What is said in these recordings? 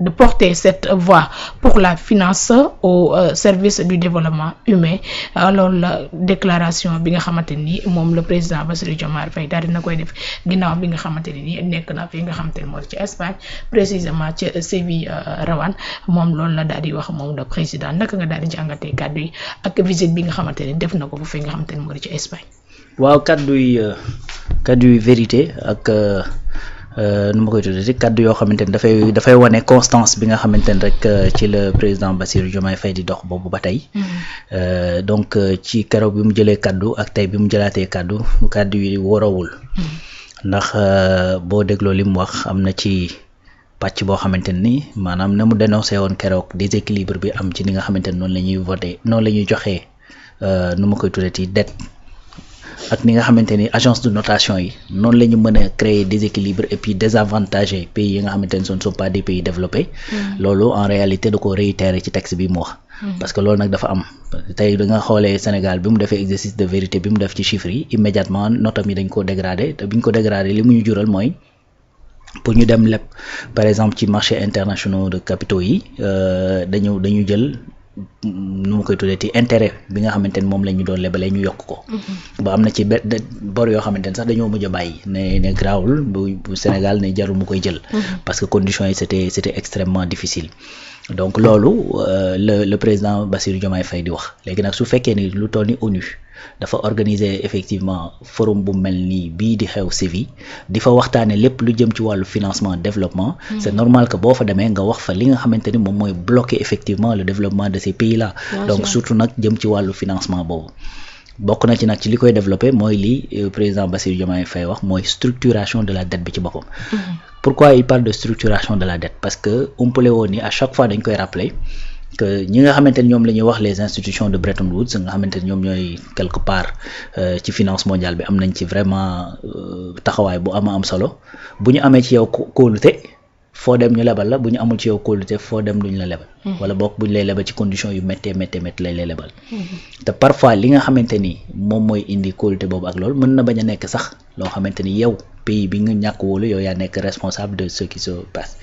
de porter cette voix pour la finance au service du développement humain loolu la déclaration bi nga xamante ni moom le président Bassirou Diomaye Faye daal dina koy def ginnaaw bi nga xamante ni nekk na fi nga xamante ni moo ci Espagne précisément ci Séville Rawane moom loolu la daal di wax moom le président naka nga daal di jàngatee kàddu yi ak visite bi nga xamante ni def na ko bu fi nga xamante ni moo ci Espagne. waaw kàddu yi vérité ak. nu ma koy tuddee kàddu yoo xamante ni dafay wane constance bi nga xamante ni rek ci le président Bassirou Diomaye Faye di dox boobu ba tey donc ci keroog bi mu jëlee kàddu ak tey bi mu jëlaatee kàddu yi warawul ndax boo dégloo li mu wax am na ci pàcc boo xamante ni maanaam na mu dénoncé woon keroog déséquilibre bi am ci ni nga xamante ni noonu la ñuy voté noonu la ñuy joxee nu ma koy tuddee dette ak ni nga xamante ni agence de notation yi noonu la ñu mën a créer déséquilibre et puis désavantager pays yi nga xamante ni ce ne sont pas des pays développés loolu en réalité da ko réitérer ci texte bi mu wax parce que loolu nag dafa am tey da nga xoolee Sénégal bi mu defee exercice de vérité bi mu def ci chiffres yi immédiatement notam yi dañ ko dégradé te bi ñu ko dégradé li mu ñu jural mooy pour ñu dem leb par exemple ci marché internationaux de capitaux yi dañu jël nu ma koy tuddee ci intérêt bi nga xamante ni moom la ñu doon lebalee ñu yokk ko ba am na ci bor yoo xamante ni sax dañoo mujj a bàyyi ne grawul bu Sénégal ne jarul mu koy jël parce que conditions yi c'était extrêmement difficile donc loolu le président Bassirou Diomaye Faye di wax léegi nag su fekkee ni lu toll ni ONU dafa organiser effectivement forum bu mel nii bii di xew Séville di fa waxtaane lépp lu jëm ci wàllu financement développement c'est normal que boo fa demee nga wax fa li nga xamante ni moom mooy bloquer effectivement le développement de ces pays là donc surtout nag jëm ci wàllu financement boobu bokk na ci nag ci li koy développer mooy li président Bassirou Diomaye Faye wax mooy structuration de la dette bi ci boppam pourquoi il parle de structuration de la dette parce que umpale woon ni à chaque fois dañ koy rappeler que ñi nga xamante ni ñoom la ñuy wax les institutions de Bretton Woods nga xamante ni ñoom ñooy quelque part ci finance mondiale bi am nañ ci vraiment taxawaay bu am solo bu ñu amee ci yow kóolute foo dem ñu lebal la bu ñu amul ci yow kóolute foo dem duñ la lebal wala bokk bu ñu lay lebal ci conditions yu méttee lay lebal te parfois li nga xamante ni moom mooy indi kóolute boobu ak loolu mën na bañ a nekk sax loo xamante ni yow pays bi nga ñàkk wóolu yow yaa nekk responsable de ce qui se passe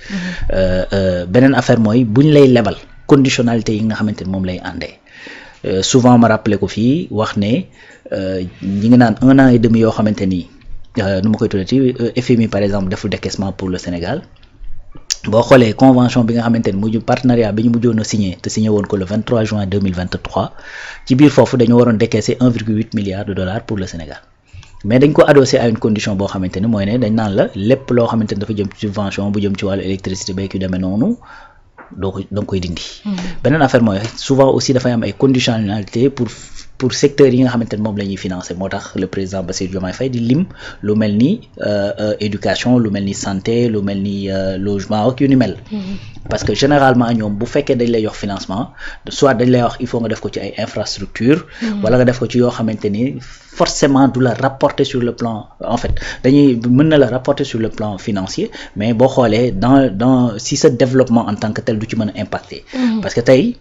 beneen affaire mooy bu ñu lay lebal conditionnalité yi nga xamante ni moom lay àndee souvent ma rappelé ko fii wax ne ñi ngi naan 1 an et demi yoo xamante ni nu ma koy tuddee ci FMI par exemple deful décaissement pour le Sénégal boo xoolee convention bi nga xamante ni mujj partenariat bi ñu mujjoon a signé te signé woon ko le 23 juin 2023 ci biir foofu dañu waroon décaisser 1,8 milliard de dollars pour le Sénégal mais dañ ko adossé à une condition boo xamante ni mooy ne dañ naan la lépp loo xamante ni dafa jëm ci subvention bu jëm ci wàllu électricité beeg yu demee noonu da nga koy dindi beneen affaire mooy souvent aussi dafay am ay conditionnalité pour secteurs yi nga xamante ne moom la ñuy financer moo tax le président Bassirou Diomaye Faye di lim lu mel ni éducation lu mel ni santé lu mel ni logement ak yu ni mel parce que généralement ñoom bu fekkee dañ lay jox financement soit dañ lay wax il faut nga def ko ci ay infrastructures wala nga def ko ci yoo xamante ni forcément du la rapporter sur le plan en fait mën na la rapporter sur le plan financier mais boo xoolee dans si sa développement en tant que tel du ci mën a impacter parce que tey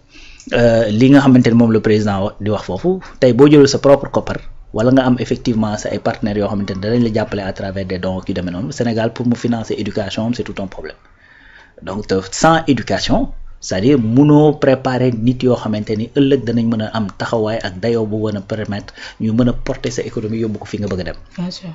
li nga xamante ni moom le président di wax foofu tey boo jëlul sa propre koppar wala nga am effectivement sa ay partenaires yoo xamante ni danañ la jàppale à travers des dons yu demee noonu Sénégal pour mu financer éducation c'est tout un problème donc sans éducation c'est-à-dire mënoo préparer nit yoo xamante ni ëllëg danañ mën a am taxawaay ak dayoo bu mën a permettre ñu mën a porter sa économie yóbbu ko fi nga bëgg a dem. Bien sûr.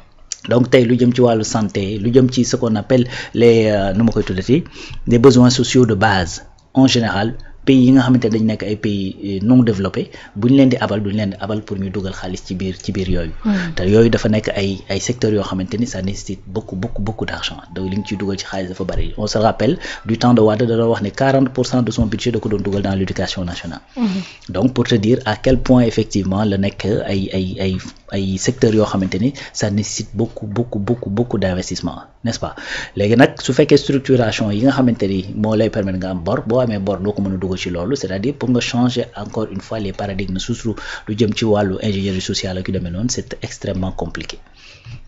Donc tey lu jëm ci wàllu santé lu jëm ci ce qu'on appelle les nu ma koy tuddati des besoins sociaux de base en général pays yi nga xamante ne dañ nekk ay pays non développés bu ñu leen di abal duñ leen di abal pour ñu dugal xaalis ci biir yooyu. te yooyu dafa nekk ay secteurs yoo xamante ni ça nécessite beaucoup d'argent donc li nga ciy dugal ci xaalis dafa bari on se rappelle du temps de Wade da doon wax ne 40% de son budget da ko doon dugal dans l'éducation nationale. Donc pour te dire à quel point effectivement la nekk ay secteurs yoo xamante ni ça nécessite beaucoup d'investissement n'est-ce pas léegi nag su fekkee structuration yi nga xamante ni moo lay permettre nga am bor boo amee bor doo ko mën a dugal ci loolu c'est-à-dire pour nga changer encore une fois les paradigmes surtout lu jëm ci wàllu ingénierie sociale ak yu demee noonu c'est extrêmement compliqué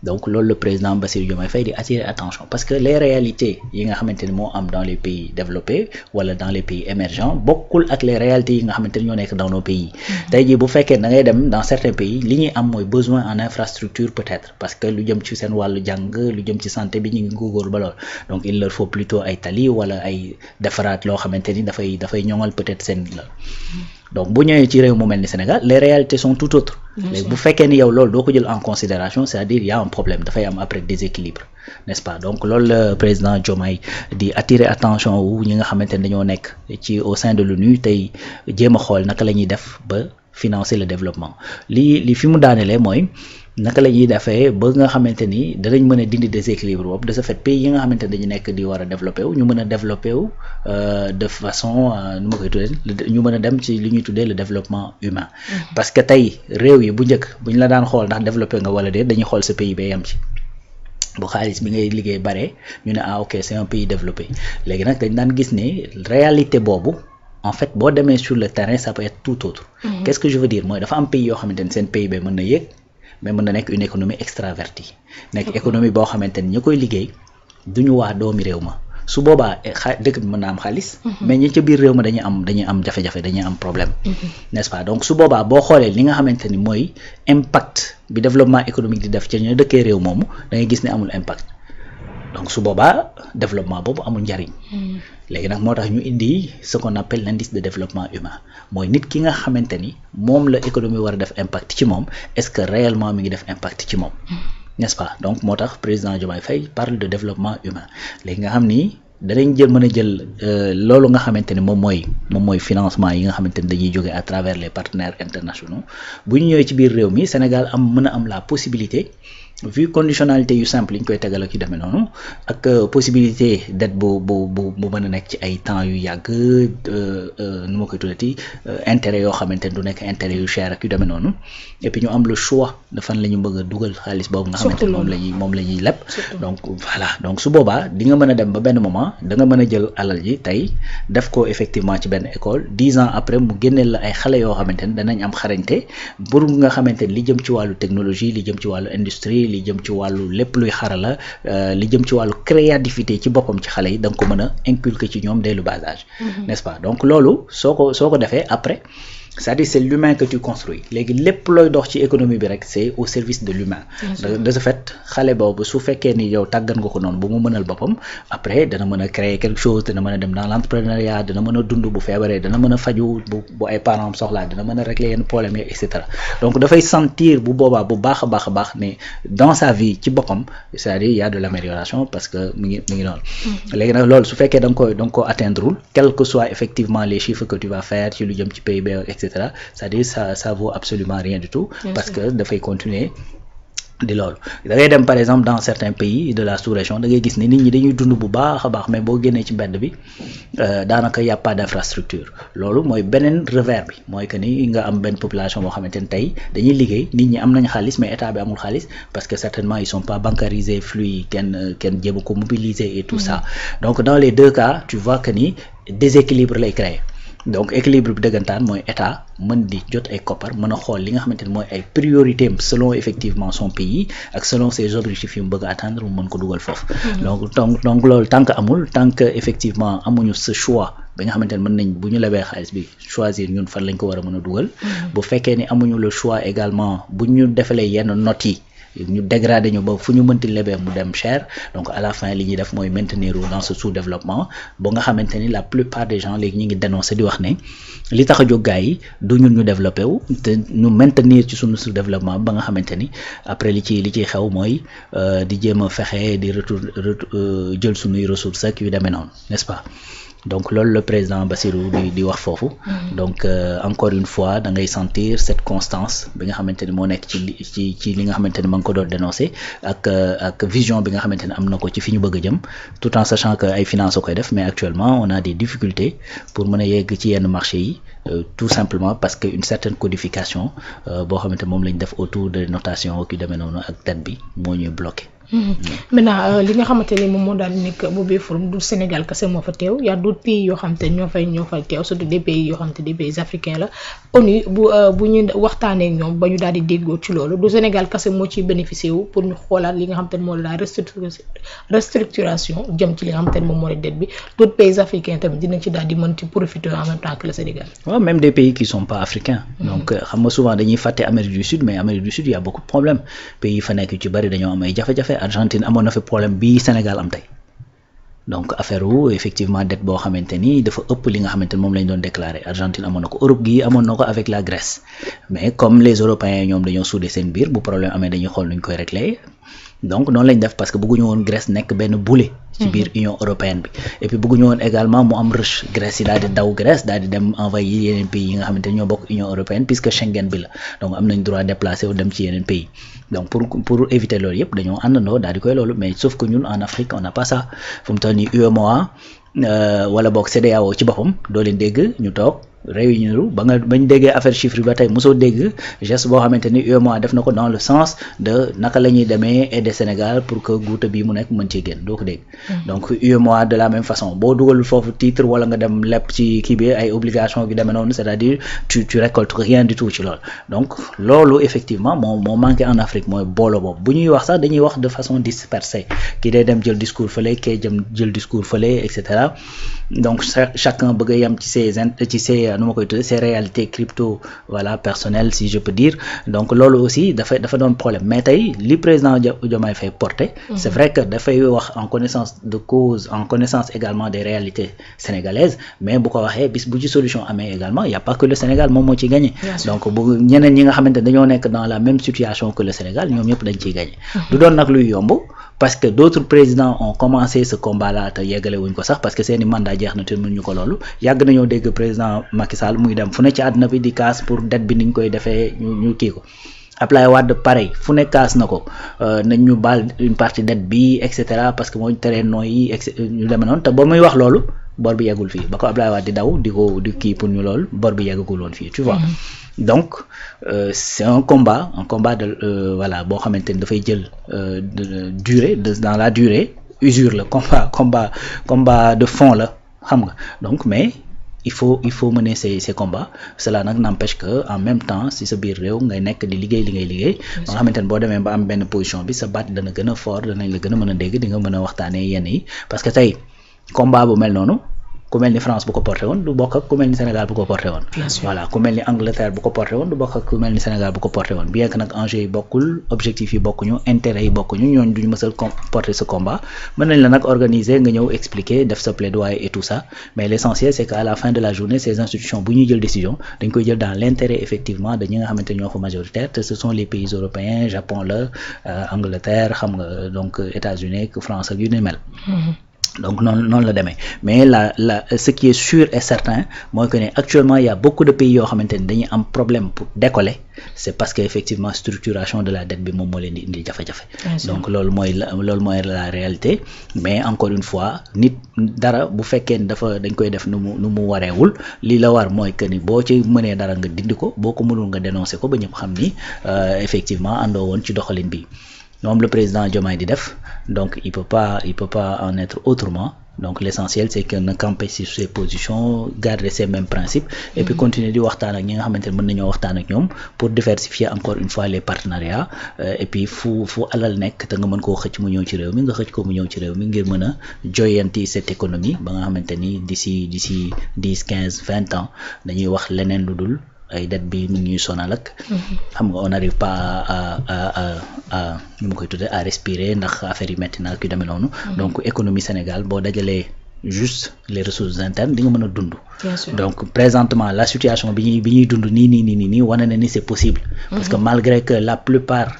donc loolu le président Bassirou Diomaye Faye di attirer attention parce que les réalités yi nga xamante ni moo am dans les pays développés wala dans les pays émergents bokkul ak les réalités yi nga xamante ni ñoo nekk dans nos pays tey jii bu fekkee da ngay dem dans certains pays li ñuy am mooy besoin en infrastructure peut-être parce que lu jëm ci seen wàllu jàng lu jëm ci santé bi ñu ngi góorgóorlu ba lool donc il leur faut plutôt ay tali wala ay defaraat loo xamante ni dafay ñoŋal peut-être seen la donc bu ñëwee ci réew mu mel ni Sénégal les réalités sont tout autres léegi bu fekkee ni yow loolu doo ko jël en considération c'est-à-dire il y a un problème dafay am après déséquilibre n'est-ce pas donc loolu la président Diomaye di attirer attention wu ñi nga xamante ne dañoo nekk ci au sein de l'ONU tey jéem a xool naka la ñuy def ba financer le développement li fi mu daanelee mooy naka la ñuy defee ba nga xamante ni danañ mën a dindi déséquilibre boobu de ce fait pays yi nga xamante ne dañu nekk di war a développé wu ñu mën a développé wu de façon nu ma koy tuddee ñu mën a dem ci li ñuy tuddee le développement humain parce que tey réew yi bu njëkk bu ñu la daan xool ndax développé nga wala déet dañuy xool sa pays ba yam ci bu xaalis bi ngay liggéey bare ñu ne ok c'est un pays développé léegi nag dañ daan gis ne réalité boobu en fait boo demee sur le terrain ça peut être tout autre qu'est-ce que je veux dire mooy dafa am pays yoo xamante ne seen PIB mën na yéeg mais mën na nekk une économie extravertie nekk économie boo xamante ni ñu koy liggéey duñu waa doomi réew ma su boobaa dëkk bi mën na am xaalis mais ñi ca biir réew ma dañuy am jafe-jafe dañuy am problème n'est-ce pas donc su boobaa boo xoolee li nga xamante ni mooy impact bi développement économique di def ci ñu dëkkee réew moomu da ngay gis ne amul impact donc su boobaa développement boobu amul njariñ léegi nag moo tax ñu indi ce qu'on appelle l'indice de développement humain mooy nit ki nga xamante ni moom la économie war a def impact ci moom est-ce que réellement mi ngi def impact ci moom n'est-ce pas donc moo tax président Diomaye Faye parle de développement humain léegi nga xam ni danañ mën a jël loolu nga xamante ni moom mooy financement yi nga xamante ni dañuy jóge à travers les partenaires internationaux bu ñu ñëwee ci biir réew mi Sénégal mën a am la possibilité vu conditionnalité yu simple yi ñu koy tegal ak yu demee noonu ak possibilité d'être bu mën a nekk ci ay temps yu yàgg nu ma koy tuddati intérêt yoo xamante ne du nekk intérêt yu cher ak yu demee noonu et puis ñu am le choix de fan la ñu bëgg a dugal xaalis boobu nga xamante ne moom la ñuy leb donc voilà donc su boobaa di nga mën a dem ba benn moment da nga mën a jël alal ji tey def ko effectivement ci benn école 10 ans après mu génneel la ay xale yoo xamante ne danañ am xarañte pour nga xamante ne li jëm ci wàllu technologie li jëm ci wàllu industrie li jëm ci wàllu lépp luy xarala li jëm ci wàllu créativité ci boppam ci xale yi da nga ko mën a inculquer ci ñoom dès le bas âge n'est-ce pas donc loolu soo ko defee après c'est-à-dire c'est l'humain que tu construis léegi lépp looy dox ci économie bi rek c'est au service de l'humain de ce fait xale boobu su fekkee ni yow tàggat nga ko noonu bu mu mënal boppam après dana mën a créer quelque chose dana mën a dem dans l'entrepreneuriat dana mën a dund bu feebaree dana mën a faju bu ay parents soxlaa dana mën a régler yenn problème yi et cetera donc dafay sentir bu boobaa bu baax a baax ne dans sa vie ci boppam c'est-à-dire il y a de l'amélioration parce que mi ngi noonu léegi nag loolu su fekkee da nga ko atteindre quel que soit effectivement les chiffres que tu vas faire ci lu jëm ci PIB c'est-à-dire ça vaut absolument rien du tout parce que dafay continuer di loolu da ngay dem par exemple dans certains pays de la sous-région da ngay gis ni nit ñi dañuy dund bu baax a baax mais boo génnee ci mbedd bi daanaka y a pas d'infrastructure loolu mooy beneen revers bi mooy que ni nga am benn population boo xamante ne tey dañuy liggéey nit ñi am nañ xaalis mais état bi amul xaalis parce que certainement ils sont pas bancarisés flux yi kenn jéem ko mobiliser et tout ça donc dans les deux cas tu vois que ni déséquilibre lay créer donc équilibre bi dëggantaan mooy état mën di jot ay koppar mën a xool li nga xamante ne mooy ay priorités selon effectivement son pays ak selon ses objectifs yu mu bëgg a atteindre mu mën ko dugal foofu donc loolu tant que effectivement amuñu ce choix ba nga xamante ne mën nañ bu ñu lebee xaalis bi choisir ñun fan lañ ko war a mën a dugal bu fekkee ni amuñu le choix également bu ñu defalee yenn notes yi ñu dégradé ñu ba fu ñu mënti lebee mu dem cher donc à la fin li ñuy def mooy maintenir dans ce sous-développement ba nga xamante ni la plupart des gens léegi ñu ngi dénoncer di wax ne li tax a jóg gaa yi du ñun ñu développé wu te ñu maintenir ci suñu sous-développement ba nga xamante ni après li ciy xew mooy di jéem a fexe di jël suñuy ressources ak yu demee noonu n'est-ce pas donc loolu le président Bassirou di wax foofu donc encore une fois da ngay sentir cette constance bi nga xamante ni moo nekk ci li nga xamante ni ma ngi ko doon dénoncer ak vision bi nga xamante ni am na ko ci fi ñu bëgg a jëm tout en sachant que ay finances koy def mais actuellement on a des difficultés pour mën a yegg ci yenn marché yi tout simplement parce que une certaine codification boo xamante moom lañ def autour de notation ki demee noonu ak date bi moo ñuy bloqué maintenant li nga xamante ni moom moo daal di nekk boobee forum du Sénégal kese moo fa teew y a d'autres pays yoo xamante ni ñoo fay teew surtout des pays yoo xamante des pays africains la ONU bu ñu waxtaanee ak ñoom ba ñu daal di déggoo ci loolu du Sénégal kese moo ciy bénéficier wu pour ñu xoolaat li nga xamante ni moo la restructuration jëm ci li nga xamante ni moom moo di dette bi d'autres pays africains tamit dinañ ci daal di mën ci profiter en même temps que le Sénégal. waaw même des pays qui sont pas africains. donc xam nga souvent dañuy fàtte Amérique du Sud mais Amérique du Sud y a beaucoup de problèmes pays yi fa nekk ci bari dañoo am ay jafe-jafe Argentine amoon na fi problème bii Sénégal am tey donc affaire wu effectivement dette boo xamante ni dafa ëpp li nga xamante ni moom lañ doon déclaré Argentine amoon na ko Europe gi amoon na ko avec la Grèce mais comme les Européens ñoom dañoo soudé seen biir bu problème amee dañuy xool nuñ koy régler donc noonu lañ def parce que bëgguñu woon Grèce nekk benn boulet ci biir Union européenne bi et puis bëgguñu woon également mu am rush Grèce yi daal di daw Grèce daal di dem envahir yeneen pays yi nga xamante ni ñoo bokk Union européenne puisque Schengen bi la donc am nañ droit déplacé wu dem ci yeneen pays donc pour éviter loolu yëpp dañoo àndandoo daal di koy loolu mais sauf que ñun en Afrique on n'a pas ça fu mu toll nii UEMOA wala boog CEDEAO ci boppam doo leen dégg ñu toog réunir bañ déggee affaire chiffre ba tey mosoo dégg geste boo xamante ni UEMOA def na ko dans le sens de naka la ñuy demee aider Sénégal pour que guuta bii mu nekk mën ci génn doo ko dégg donc UEMOA de la même façon boo dugal foofu titre wala nga dem lepp ci kii bi ay obligation gi demee noonu c'est-à-dire tu récoltes rien du tout ci loolu donc loolu effectivement moo manqué en Afrique mooy boolo boobu bu ñuy wax sax dañuy wax de façon dispersée kii day dem jël discours fële kii jël discours fële et cetera donc chacun bëgg a yem ci ses nu ma koy tuddee ces réalités crypto voilà personnelles si je peux dire donc loolu aussi dafa doon problème mais tey li président Diomaye Faye porté c'est vrai que dafay wax en connaissance de cause en connaissance également des réalités sénégalaises mais bu ko waxee bis bu ci solution amee également y a pas que le Sénégal moom moo ciy gagné donc bu ñeneen ñi nga xamante dañoo nekk dans la même situation que le Sénégal ñoom ñëpp dañ ciy gagné du doon nag luy yomb parce que d'autres présidents ont commencé ce combat là te yeggale wuñ ko sax parce que seeni mandat jeex na te mënuñu ko loolu yàgg nañoo dégg président Macky Sall muy dem fu ne ci àdduna bi di kaas pour dette bi niñ koy defee ñu kii ko Ablaye Wade pareil fu ne kaas na ko nañ ñu baal une partie dette bi et cetera parce que moo ñu teree nooyi ñu demee noonu te ba muy wax loolu bor bi yeggul fii ba ko Ablaye Wade di daw di kii pour ñu loolu bor bi yeggagul woon fii tu vois donc c'est un combat de voilà boo xamante ni dafay jël durée dans la durée usure la combat de fond la xam nga donc mais il faut mener ces combats cela nag n'empêche que en même temps si sa biir réew ngay nekk di liggéey li ngay liggéey ba nga xamante ni boo demee ba am benn position bi sa baat dana gën a fort danañ la gën a mën a dégg di nga mën a waxtaanee yenn yi parce que tey combat bu mel noonu ku mel ni France bu ko porté woon du bokk ak ku mel ni Sénégal bu ko porté woon voilà ku mel ni Angleterre bu ko porté woon du bokk ak ku mel ni Sénégal bu ko porté woon bien que nag enjeux yi bokkul objectifs yi bokkuñu intérêts yi bokkuñu ñooñu duñu mësal porter ce combat mën nañ la nag organiser nga ñëw expliquer def sa plaidoyer et tout ça mais l'essentiel c'est qu'à la fin de la journée ces institutions bu ñuy jël décision dañ koy jël dans l'intérêt effectivement de ñi nga xamante ñoo fa majoritaire te ce sont les pays européens Japon la Angleterre xam nga donc États-Unis France ak yu ni mel donc noonu la demee mais ce qui est sûr et certain mooy que ne actuellement il y a beaucoup de pays yoo xamante ni dañuy am problème pour décoller c'est parce que effectivement structuration de la dette bi moom moo leen di indi jafe-jafe donc loolu mooy la réalité mais encore une fois nit dara bu fekkee ni dañ koy def nu mu wareewul li la war mooy que ni boo ci mënee dara nga dindi ko boo ko mënul nga dénoncer ko ba ñëpp xam ni effectivement àndoo woon ci doxalin bi moom le président Diomaye di def donc il peut pas en être autrement donc l'essentiel c'est que na camper sur ses positions garder ces mêmes principes et puis continuer di waxtaan ak ñi nga xamante ne mën nañoo waxtaan ak ñoom pour diversifier encore une fois les partenariats et puis fu alal nekk te nga mën koo xëcc mu ñëw ci réew mi nga xëcc ko mu ñëw ci réew mi ngir mën a joyanti cette économie ba nga xamante ni d'ici 10 15 20 ans dañuy wax leneen lu dul ay dette bi mu ñuy sonal ak xam nga on n'arrive pas à ñu ma koy tuddee à respirer ndax affaire yi métti na ak yu demee noonu donc économie Sénégal boo dajalee juste les ressources internes di nga mën a dund donc présentement la situation bi ñuy dund nii wane na ni c'est possible parce que malgré que la plupart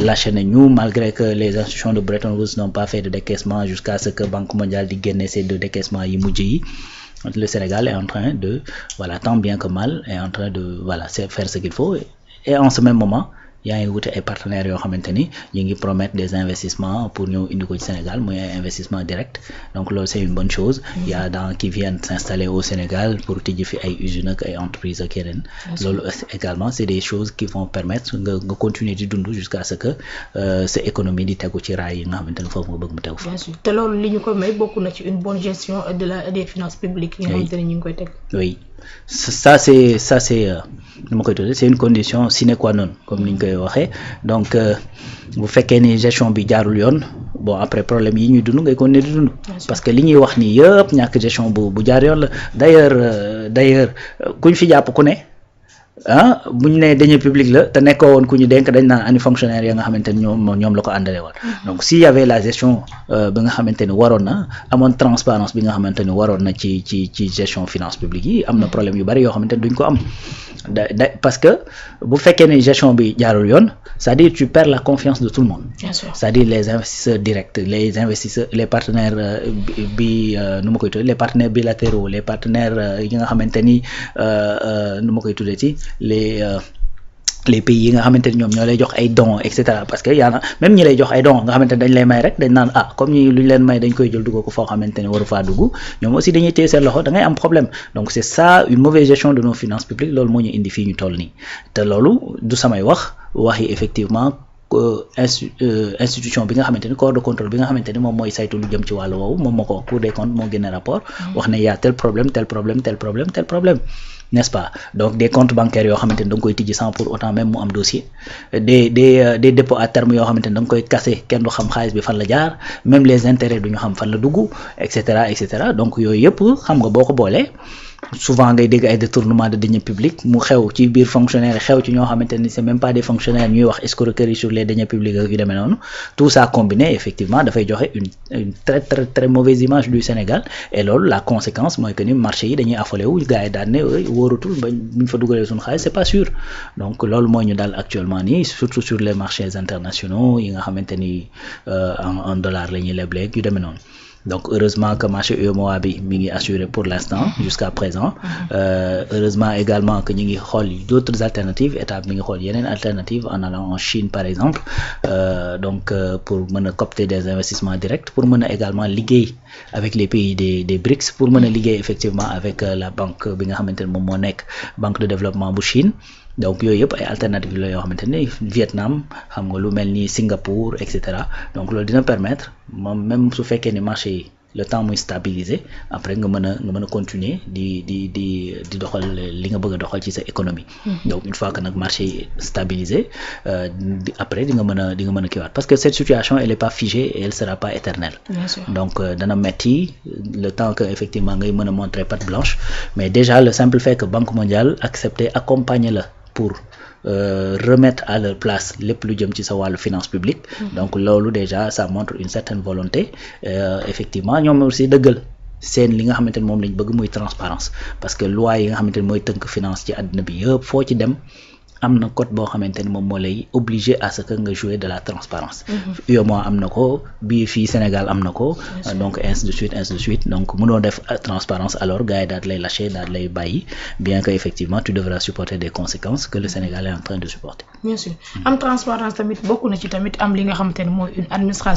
lâché nañu malgré que les institutions de Bretton Woods n'ont pas fait de décaissement jusqu'à ce que Banque mondiale di génne ces 2 décaissements yi mujj yi le Sénégal est en train de voilà tant bien que mal est en train de voilà faire ce qu'il faut et en ce même moment yaa ngi wuti ay partenaires yoo xamante ni ñu ngi promettre des investissements pour ñëw indi ko ci Sénégal muy ay investissement direct donc loolu c'est une bonne chose. Il y a dans qui viennent s'installer au Sénégal pour tijji fi ay usines ak ay entreprises ak yeneen. loolu également c'est des choses qui vont permettre nga continuer di dund jusqu'à ce que sa économie di tegu ci raay yi nga xamante ni foofu nga bëgg mu tegu fa. bien sûr te loolu li ñu ko may bokk na ci une bonne gestion des finances publiques yi nga xamante ni ñu ngi koy teg. oui ça c'est nu ma koy tuddee c'est une condition sine qua non comme ni ñu koy waxee donc bu fekkee ni gestion bi jaarul yoon bon après problème yi ñuy dund ngay continuer di dund parce que li ñuy wax nii yëpp ñàkk gestion bu jaar yoon la d'ailleurs kuñ fi jàpp ku ne buñ ne deniers publics la te nekkoo woon ku ñu dénk dañ naan ani fonctionnaire ya nga xamante ni ñoom la ko àndale woon donc s'il y avait la gestion bi nga xamante ni waroon na amoon transparence bi nga xamante ni waroon na ci gestion finance publique yi am na problème yu bari yoo xamante ni duñ ko am parce que bu fekkee ne gestion bi jaarul yoon c'est-à-dire tu perds la confiance de tout le monde. Bien sûr. C'est-à-dire les investisseurs directs les partenaires nu ma koy tuddee les partenaires bilatéraux les partenaires yi nga xamante ni nu ma koy tuddee ci les pays yi nga xamante ni ñoom ñoo lay jox ay dons et cetera parce que yaana même ñi lay jox ay dons nga xamante ni dañ lay may rek dañ naan comme ñi lu ñu leen may dañ koy jël dugg ko foo xamante ni waru faa dugg ñoom aussi dañuy téye seen loxo da ngay am problème donc c'est ça une mauvaise gestion de nos finances publiques loolu moo ñu indi fii ñu toll nii te loolu du samay waxi effectivement institution bi nga xamante ni corps de contrôle bi nga xamante ni moom mooy saytu lu jëm ci wàllu woowu moom moo ko Cour des comptes moo génne rapport wax ne y a tel problème n'est-ce pas donc des comptes bancaires yoo xamante ni da nga koy tijji sans pour autant même mu am dossier des dépôts à terme yoo xamante ni da nga koy casser kenn du xam xaalis bi fan la jaar même les intérêts du ñu xam fan la dugg et cetera donc yooyu yëpp xam nga boo ko boolee souvent ngay dégg ay détournement de deniers publics mu xew ci biir fonctionnaire xew ci ñoo xamante ni c'est même pas des fonctionnaires ñuy wax escroquerie sur les deniers publics ak yu demee noonu tout ça combiné effectivement dafay joxe une très très très mauvaise image du Sénégal et loolu la conséquence mooy que ni marché yi dañuy affolé wu gars yi daan ne wóorutul ba buñ fa dugalee suñu xaalis c'est pas sûr donc loolu mooy ñu dal actuellement nii surtout sur les marchés internationaux yi nga xamante ni en dollars la ñuy lebleeg yu demee noonu. Donc heureusement que marché UEMOA bi mi ngi assuré pour l'instant jusqu'à présent heureusement également que ñu ngi xool d'autres alternatives état mi ngi xool yeneen alternatives en allant en Chine par exemple donc pour mën a capter des investissements directs pour mën a également liggéey avec les pays des BRICS pour mën a liggéey effectivement avec la banque bi nga xamante ne moom moo nekk banque de développement bu Chine donc yooyu yëpp ay alternatives la yoo xamante ne Vietnam xam nga lu mel ni Singapour et cetera donc loolu dina permettre moom même su fekkee ni marché yi le temps muy stabiliser après nga mën a continuer di doxal li nga bëgg a doxal ci sa économie. Donc une fois que nag marché yi stabiliser après di nga mën a kiiwaat parce que cette situation elle est pas figée et elle sera pas éternelle. Bien sûr. Donc dana metti le temps que effectivement ngay mën a montrer patte blanche mais déjà le simple fait que Banque mondiale accepter accompagner la pour remettre à leur place lépp lu jëm ci sa wàllu finance publique donc loolu déjà ça montre une certaine volonté effectivement ñoom aussi dëggal seen li nga xamante ne moom lañ bëgg muy transparence parce que loi yi nga xamante ne mooy tënk finance ci àddina bi yëpp foo ci dem am na code boo xamante ni moom moo lay obligé à ce que nga jouer de la transparence UEMOA am na ko bii fii Sénégal am na ko donc ainsi de suite donc mënoo def transparence alors gars yi daal lay lâcher daal lay bàyyi bien que effectivement tu devras supporter des conséquences que le Sénégal est en train de supporter. Bien sûr am transparence tamit bokk na ci tamit am li nga xamante ne mooy une administration